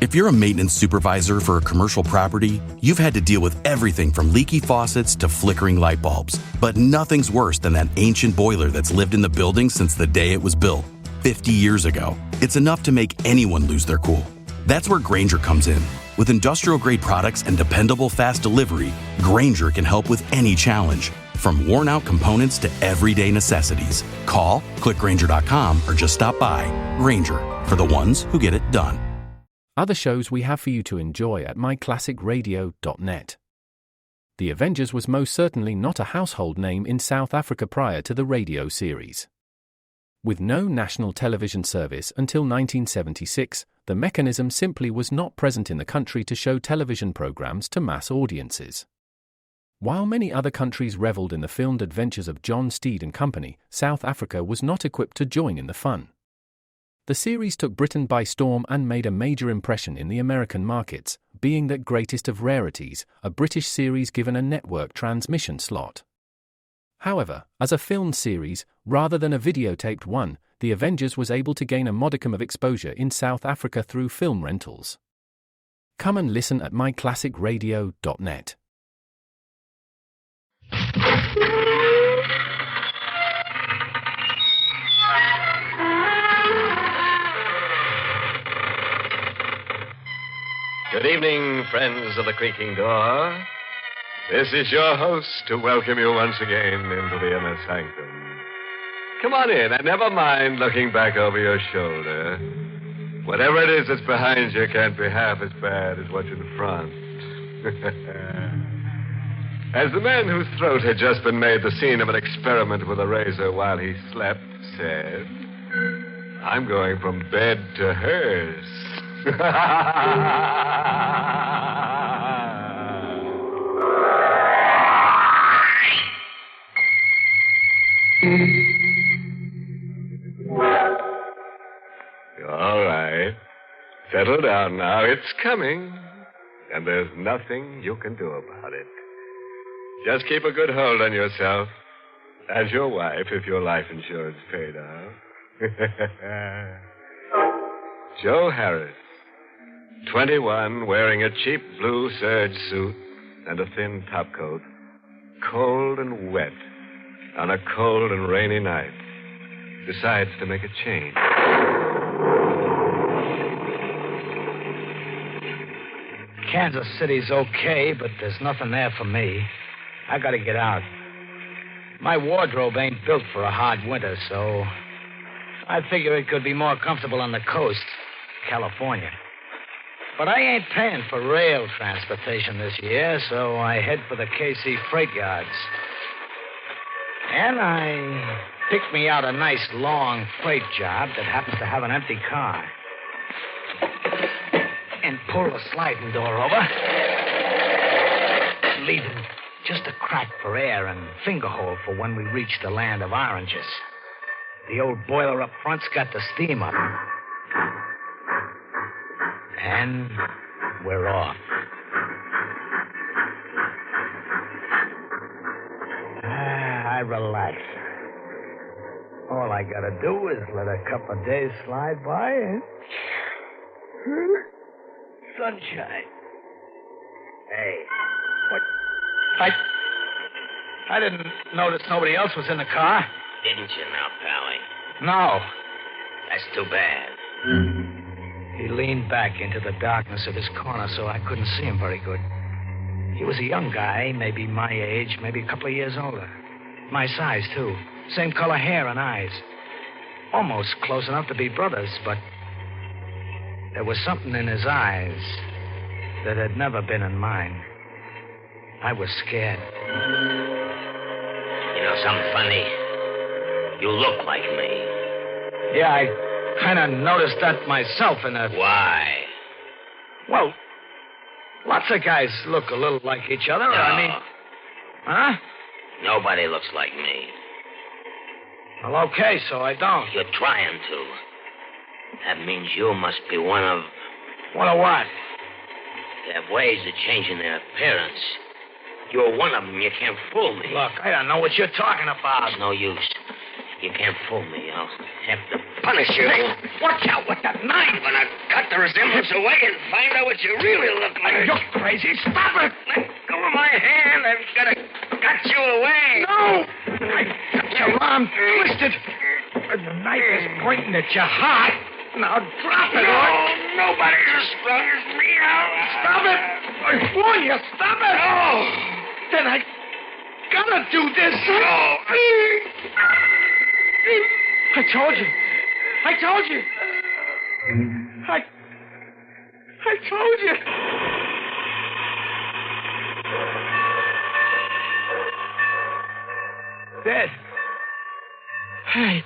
If you're a maintenance supervisor for a commercial property, you've had to deal with everything from leaky faucets to flickering light bulbs. But nothing's worse than that ancient boiler that's lived in the building since the day it was built, 50 years ago. It's enough to make anyone lose their cool. That's where Grainger comes in. With industrial-grade products and dependable fast delivery, Grainger can help with any challenge, from worn-out components to everyday necessities. Call, click Grainger.com, or just stop by. Grainger, for the ones who get it done. Other shows we have for you to enjoy at myclassicradio.net. The Avengers was most certainly not a household name in South Africa prior to the radio series. With no national television service until 1976, the mechanism simply was not present in the country to show television programs to mass audiences. While many other countries reveled in the filmed adventures of John Steed and company, South Africa was not equipped to join in the fun. The series took Britain by storm and made a major impression in the American markets, being that greatest of rarities, a British series given a network transmission slot. However, as a filmed series, rather than a videotaped one, The Avengers was able to gain a modicum of exposure in South Africa through film rentals. Come and listen at myclassicradio.net. Good evening, friends of the creaking door. This is your host to welcome you once again into the inner sanctum. Come on in, and never mind looking back over your shoulder. Whatever it is that's behind you can't be half as bad as what's in front. As the man whose throat had just been made the scene of an experiment with a razor while he slept said, I'm going from bed to hers. All right. Settle down now. It's coming. And there's nothing you can do about it. Just keep a good hold on yourself. And your wife, if your life insurance paid off. Joe Harris, 21, wearing a cheap blue serge suit and a thin topcoat, cold and wet on a cold and rainy night, decides to make a change. Kansas City's okay, but there's nothing there for me. I gotta get out. My wardrobe ain't built for a hard winter, so I figure it could be more comfortable on the coast, California. But I ain't paying for rail transportation this year, so I head for the KC freight yards. And I picked me out a nice long freight job that happens to have an empty car. And pull the sliding door over, leaving just a crack for air and finger hole for when we reach the land of oranges. The old boiler up front's got the steam up. And we're off. I relax. All I gotta do is let a couple of days slide by and sunshine. Hey, what? I didn't notice nobody else was in the car. Didn't you now, Pally? No. That's too bad. He leaned back into the darkness of his corner so I couldn't see him very good. He was a young guy, maybe my age, maybe a couple of years older. My size, too. Same color hair and eyes. Almost close enough to be brothers, but there was something in his eyes that had never been in mine. I was scared. You know something funny? You look like me. Yeah, I kind of noticed that myself in a... Why? Well, lots of guys look a little like each other. No. I mean... Huh? Nobody looks like me. Well, okay, so I don't. You're trying to. That means you must be one of... One of what? They have ways of changing their appearance. You're one of them. You can't fool me. Look, I don't know what you're talking about. It's no use. You can't fool me. I'll have to punish you. Hey, watch out with that knife. I'm gonna cut the resemblance away and find out what you really look like. You're crazy. Stop it. Let go of my hand. I'm gonna cut you away. No. I got your arm twisted. And the knife is pointing at your heart. Now drop it. No, nobody's as strong as me. Stop it. I warn you. Stop it. No. Then I gotta do this. No. I told you. I told you. I told you. Dead. Hey.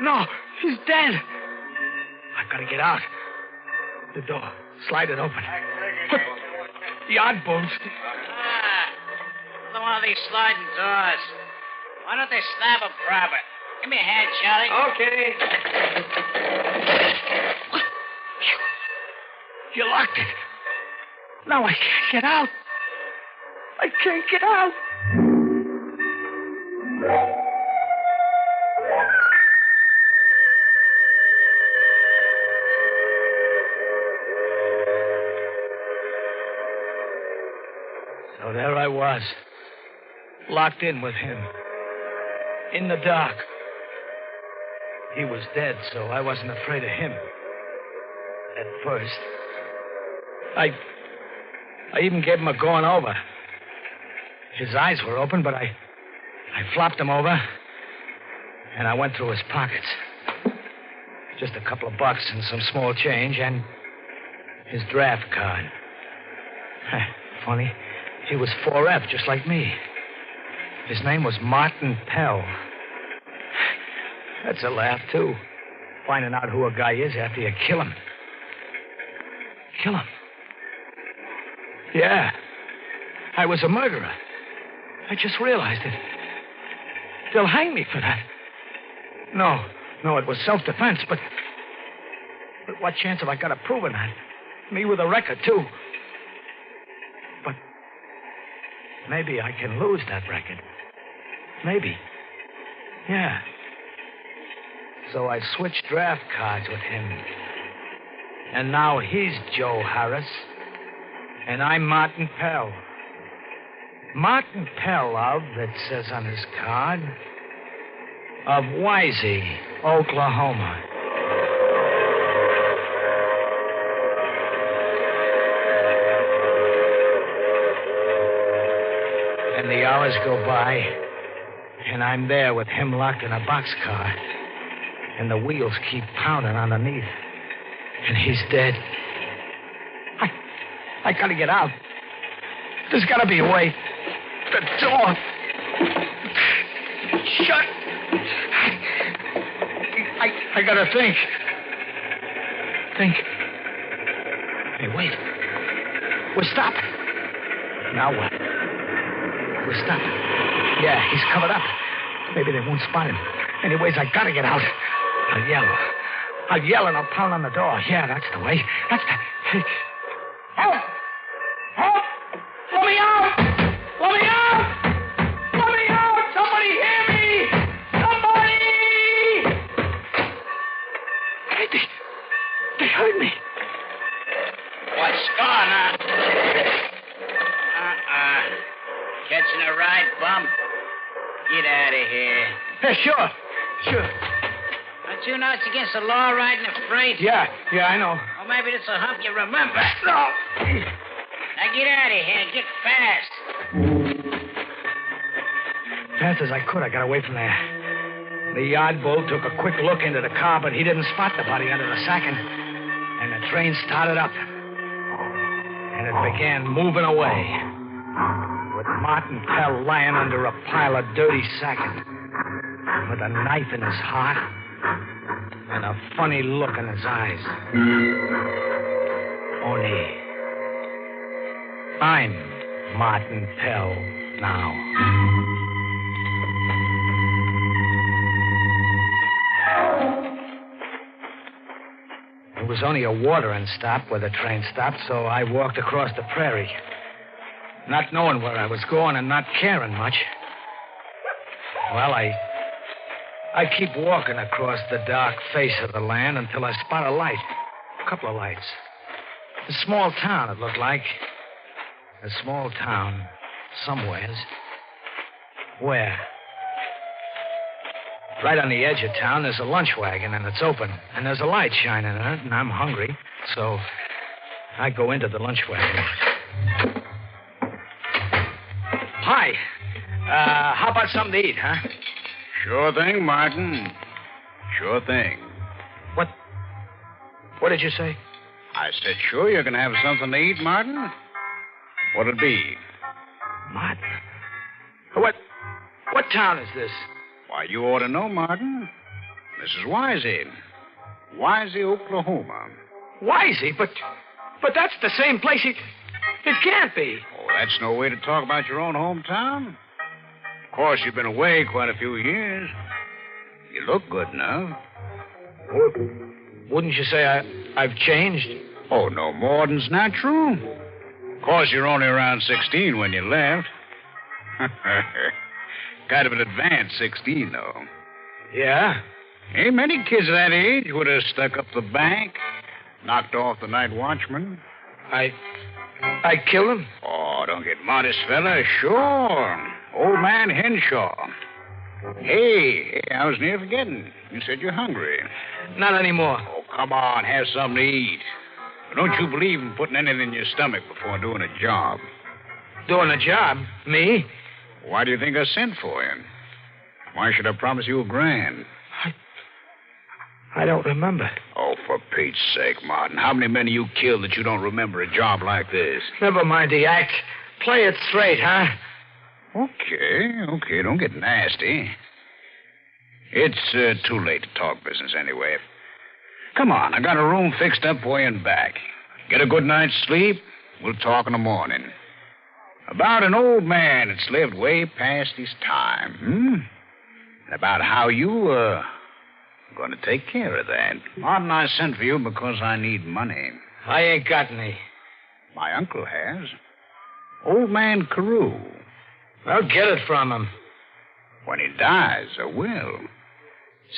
No, he's dead. I gotta get out. The door. Slide it open. Put the odd bolts. Another one of these sliding doors. Why don't they stab a proper? Give me a hand, Charlie. Okay. You locked it. Now I can't get out. I can't get out. So there I was, locked in with him, in the dark. He was dead, so I wasn't afraid of him. At first. I even gave him a going over. His eyes were open, but I flopped him over, and I went through his pockets. Just a couple of bucks and some small change, and his draft card. Funny, he was 4F, just like me. His name was Martin Pell. That's a laugh, too. Finding out who a guy is after you kill him. Kill him? Yeah. I was a murderer. I just realized it. They'll hang me for that. No, it was self-defense, but what chance have I got of proving that? Me with a record, too. But maybe I can lose that record. Maybe. Yeah. So I switched draft cards with him. And now he's Joe Harris. And I'm Martin Pell. Martin Pell of, it says on his card, of Wisey, Oklahoma. And the hours go by, and I'm there with him locked in a boxcar. And the wheels keep pounding underneath. And he's dead. I gotta get out. There's gotta be a way. The door. Shut. I gotta think. Think. Hey, wait. We're stopping. Now what? We're stopping. Yeah, he's covered up. Maybe they won't spot him. Anyways, I gotta get out. I'll yell and I'll pound on the door. Yeah, that's the way. That's the... Help! Help! Let me out! Let me out! Let me out! Somebody hear me! Somebody! Hey, they heard me. What's going on? Catching a ride, bum? Get out of here. Yeah, sure. Don't you know it's against the law riding a freight? Yeah, I know. Or maybe it's a hump you remember. No. Now get out of here and get fast. Fast as I could, I got away from there. The yard bull took a quick look into the car, but he didn't spot the body under the sacking. And the train started up. And it began moving away. With Martin Pell lying under a pile of dirty sacking. With a knife in his heart. And a funny look in his eyes. Only I'm Martin Pell now. It was only a watering stop where the train stopped, so I walked across the prairie. Not knowing where I was going and not caring much. Well, I I keep walking across the dark face of the land until I spot a light. A couple of lights. A small town, it looked like. A small town. Somewheres. Where? Right on the edge of town, there's a lunch wagon, and it's open. And there's a light shining in it, and I'm hungry. So I go into the lunch wagon. Hi. How about something to eat, huh? Sure thing, Martin. Sure thing. What did you say? I said, sure, you're going to have something to eat, Martin. What'll it be? Martin? What town is this? Why, you ought to know, Martin. This is Wisey. Wisey, Oklahoma. Wisey? But that's the same place. It can't be. Oh, that's no way to talk about your own hometown. Of course, you've been away quite a few years. You look good enough. Wouldn't you say I've changed? Oh, no more than's natural. Of course, you're only around 16 when you left. Kind of an advanced 16, though. Yeah? Ain't many kids that age would have stuck up the bank, knocked off the night watchman. I killed him? Oh, don't get modest, fella. Sure. Old man Henshaw. Hey, I was near forgetting. You said you're hungry. Not anymore. Oh, come on, have something to eat. Don't you believe in putting anything in your stomach before doing a job? Doing a job? Me? Why do you think I sent for you? Why should I promise you $1,000? I don't remember. Oh, for Pete's sake, Martin. How many men you killed that you don't remember a job like this? Never mind the act. Play it straight, huh? Okay. Don't get nasty. It's too late to talk business anyway. Come on, I got a room fixed up for you and back. Get a good night's sleep. We'll talk in the morning. About an old man that's lived way past his time, And about how you, going to take care of that. Martin, I sent for you because I need money. I ain't got any. My uncle has. Old man Carew. I'll get it from him. When he dies, I will.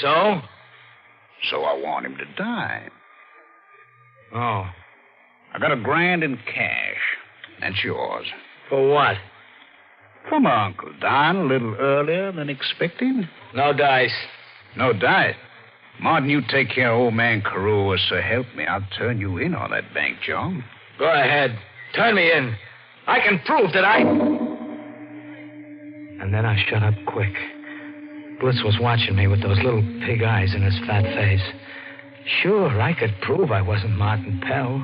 So? So I want him to die. Oh. I got $1,000 in cash. That's yours. For what? From my uncle dying a little earlier than expected. No dice. No dice? Martin, you take care of old man Carew, or so help me, I'll turn you in on that bank job. Go ahead. Turn me in. I can prove that I... And then I shut up quick. Bliss was watching me with those little pig eyes in his fat face. Sure, I could prove I wasn't Martin Pell.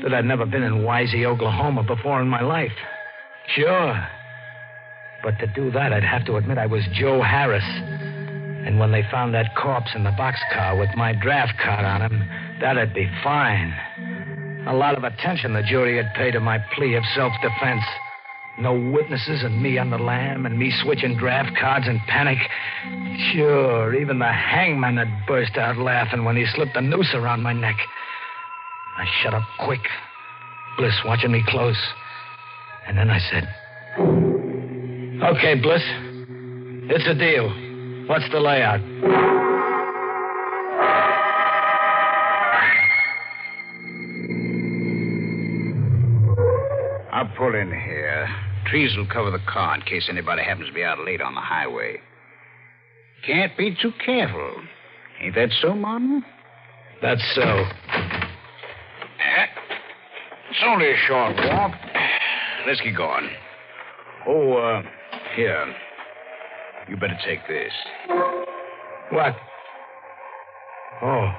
That I'd never been in Wisey, Oklahoma before in my life. Sure. But to do that, I'd have to admit I was Joe Harris. And when they found that corpse in the boxcar with my draft card on him, that'd be fine. A lot of attention the jury had paid to my plea of self-defense. No witnesses and me on the lam and me switching draft cards in panic. Sure, even the hangman had burst out laughing when he slipped the noose around my neck. I shut up quick, Bliss watching me close. And then I said, "Okay, Bliss, it's a deal. What's the layout?" I'll pull in here. Trees will cover the car in case anybody happens to be out late on the highway. Can't be too careful. Ain't that so, Martin? That's so. It's only a short walk. Let's get going. Oh, here. You better take this. What? Oh.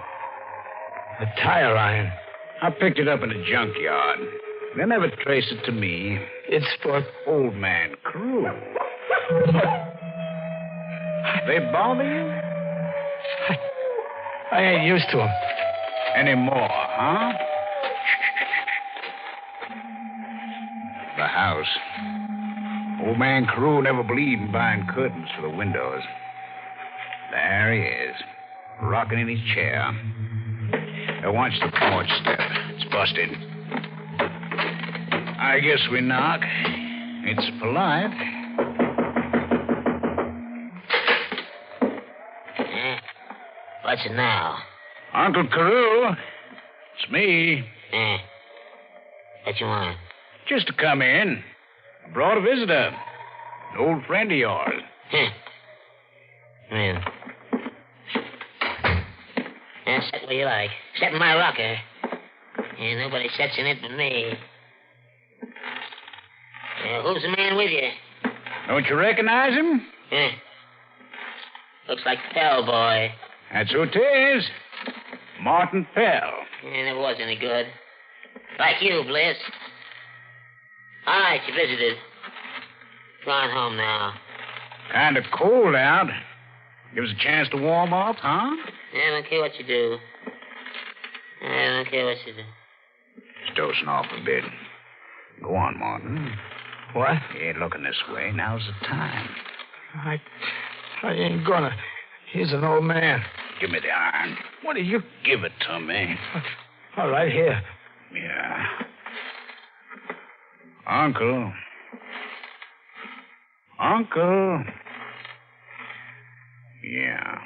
A tire iron. I picked it up in a junkyard. They'll never trace it to me. It's for old man Carew. They bother you? I ain't used to them. Anymore, huh? The house. Old man Carew never believed in buying curtains for the windows. There he is, rocking in his chair. Now watch the porch step. It's busted. I guess we knock. It's polite. What's it now? Uncle Carew. It's me. What you want? Just to come in. I brought a visitor. An old friend of yours. Well. Sit where you like. Sit in my rocker. Nobody sits in it but me. Who's the man with you? Don't you recognize him? Looks like Pell Boy. That's who it is. Martin Pell. Never was any good. Like you, Bliss. All right, you visited. Go on home now. Kind of cold out. Give us a chance to warm up, huh? I don't care what you do. Just dozing off a bit. Go on, Martin. What? You ain't looking this way. Now's the time. I ain't gonna. He's an old man. Give me the iron. What are you... Give it to me. All right, here. Yeah. Uncle. Yeah.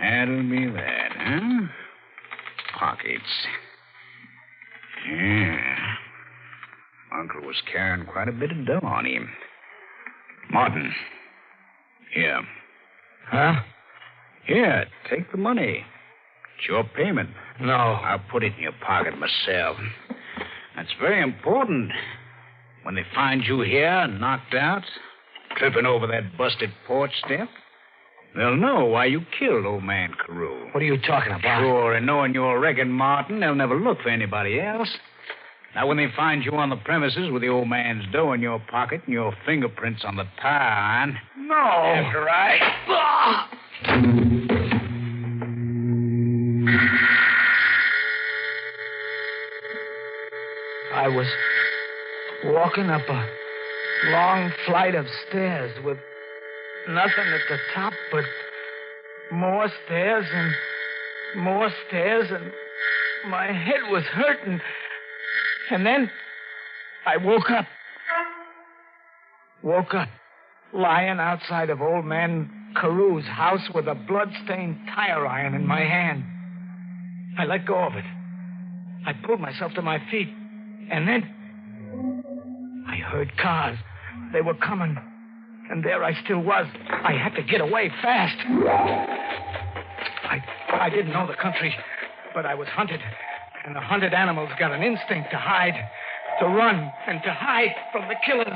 That'll be that, huh? Pockets. Yeah. Uncle was carrying quite a bit of dough on him. Martin. Here. Huh? Here, take the money. It's your payment. No. I'll put it in your pocket myself. That's very important. When they find you here, knocked out, tripping over that busted porch step, they'll know why you killed old man Carew. What are you talking about? Sure, and knowing your record, Martin, they'll never look for anybody else. Now, when they find you on the premises with the old man's dough in your pocket and your fingerprints on the tire iron... No. That's right. I was walking up a long flight of stairs with nothing at the top but more stairs and more stairs, and my head was hurting. And then I woke up. Lying outside of old man Carew's house with a blood-stained tire iron in my hand. I let go of it. I pulled myself to my feet. And then I heard cars. They were coming. And there I still was. I had to get away fast. I didn't know the country, but I was hunted. And the hunted animals got an instinct to hide, to run, and to hide from the killers.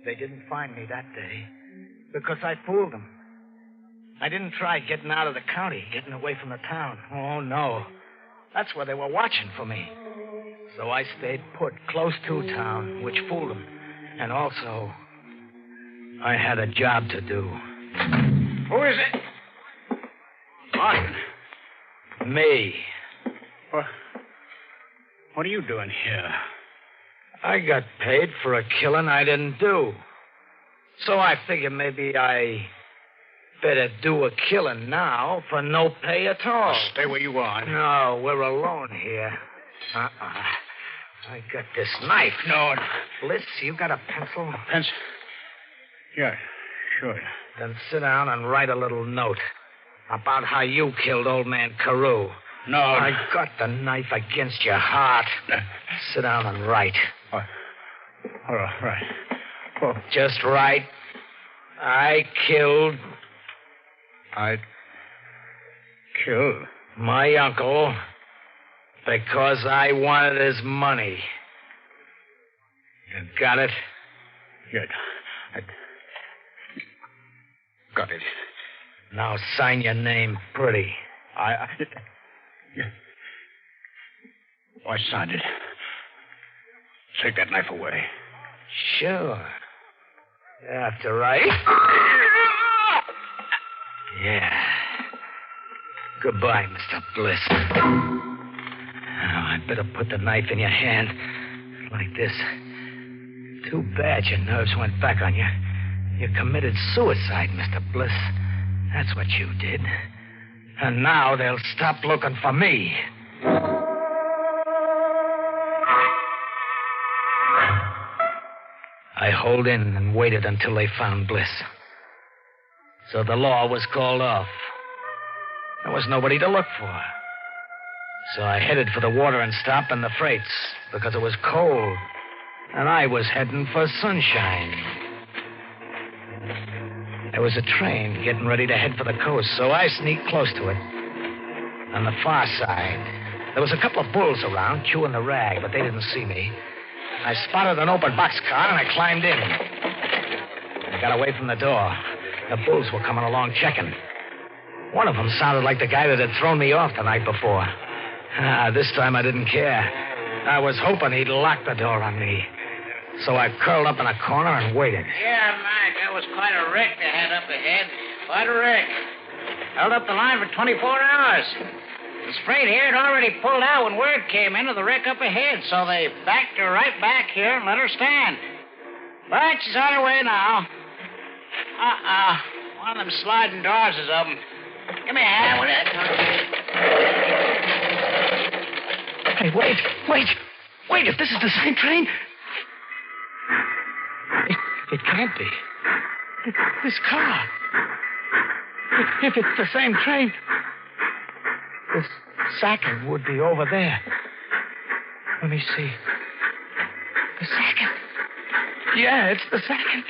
They didn't find me that day because I fooled them. I didn't try getting out of the county, getting away from the town. Oh, no. That's where they were watching for me. So I stayed put close to town, which fooled them. And also, I had a job to do. Who is it? Martin. Me. What are you doing here? I got paid for a killing I didn't do. So I figured maybe I better do a killing now for no pay at all. Stay where you are. No, we're alone here. I got this knife. No. Bliss, you got a pencil? Pencil? Yeah, sure. Then sit down and write a little note about how you killed old man Carew. No. I got the knife against your heart. Sit down and write. All right. Well, just write. I killed my uncle because I wanted his money. You got it? Yeah. I got it. Now sign your name pretty. I signed it. Take that knife away. Sure. After right? Yeah. Goodbye, Mr. Bliss. Now, I'd better put the knife in your hand. Like this. Too bad your nerves went back on you. You committed suicide, Mr. Bliss. That's what you did. And now they'll stop looking for me. I holed in and waited until they found Bliss. So the law was called off. There was nobody to look for. So I headed for the watering stop and the freights because it was cold. And I was heading for sunshine. There was a train getting ready to head for the coast, so I sneaked close to it. On the far side, there was a couple of bulls around chewing the rag, but they didn't see me. I spotted an open boxcar, and I climbed in. I got away from the door. The bulls were coming along checking. One of them sounded like the guy that had thrown me off the night before. This time I didn't care. I was hoping he'd lock the door on me. So I curled up in a corner and waited. Yeah, Mike, that was quite a wreck they had up ahead. Quite a wreck. Held up the line for 24 hours. This freight here had already pulled out when word came in of the wreck up ahead, so they backed her right back here and let her stand. But she's on her way now. One of them sliding doors is open. Give me a hand with it. Hey, wait, if this is the same train... It can't be. This car. If it's the same train, this Sanctum would be over there. Let me see. The Sanctum. Yeah, it's the Sanctum.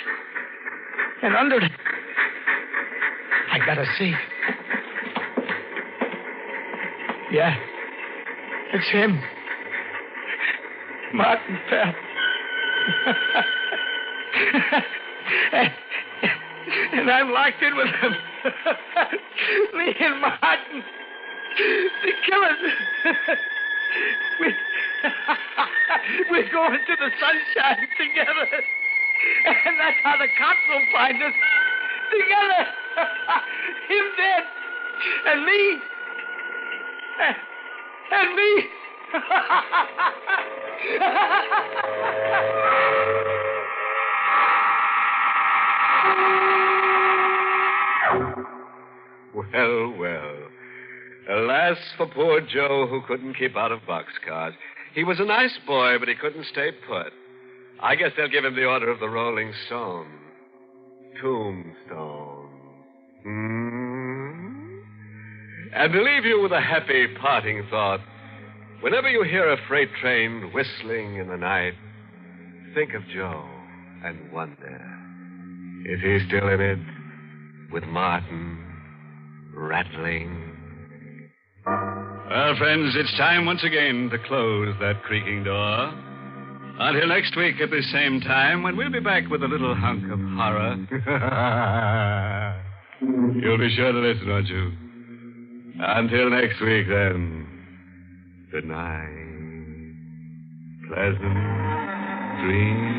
And under it, I gotta see. Yeah, it's him. Martin Pell. And I'm locked in with him. Me and Martin. The killers. We're going to the sunshine together. And that's how the cops will find us. Together. Him dead. And me. And me. Well. Alas for poor Joe, who couldn't keep out of boxcars. He was a nice boy, but he couldn't stay put. I guess they'll give him the Order of the Rolling Stone. Tombstone. And to leave you with a happy parting thought, whenever you hear a freight train whistling in the night, think of Joe and wonder, is he still in it with Martin rattling? Well, friends, it's time once again to close that creaking door. Until next week at the same time, when we'll be back with a little hunk of horror. You'll be sure to listen, won't you? Until next week, then. Good night. Pleasant dreams.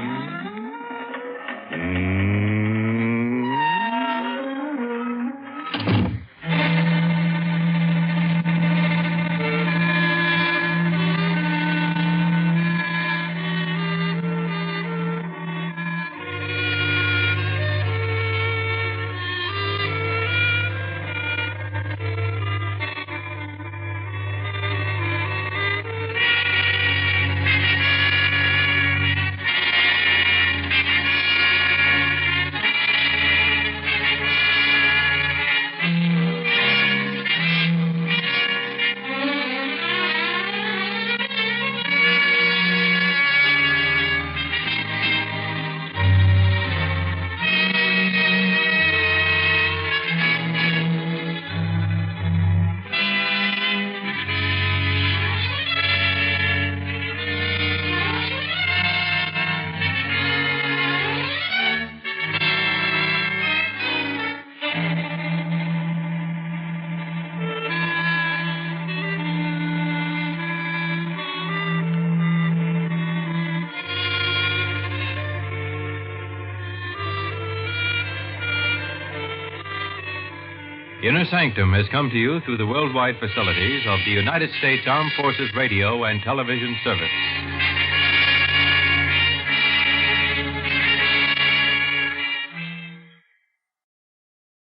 Inner Sanctum has come to you through the worldwide facilities of the United States Armed Forces Radio and Television Service.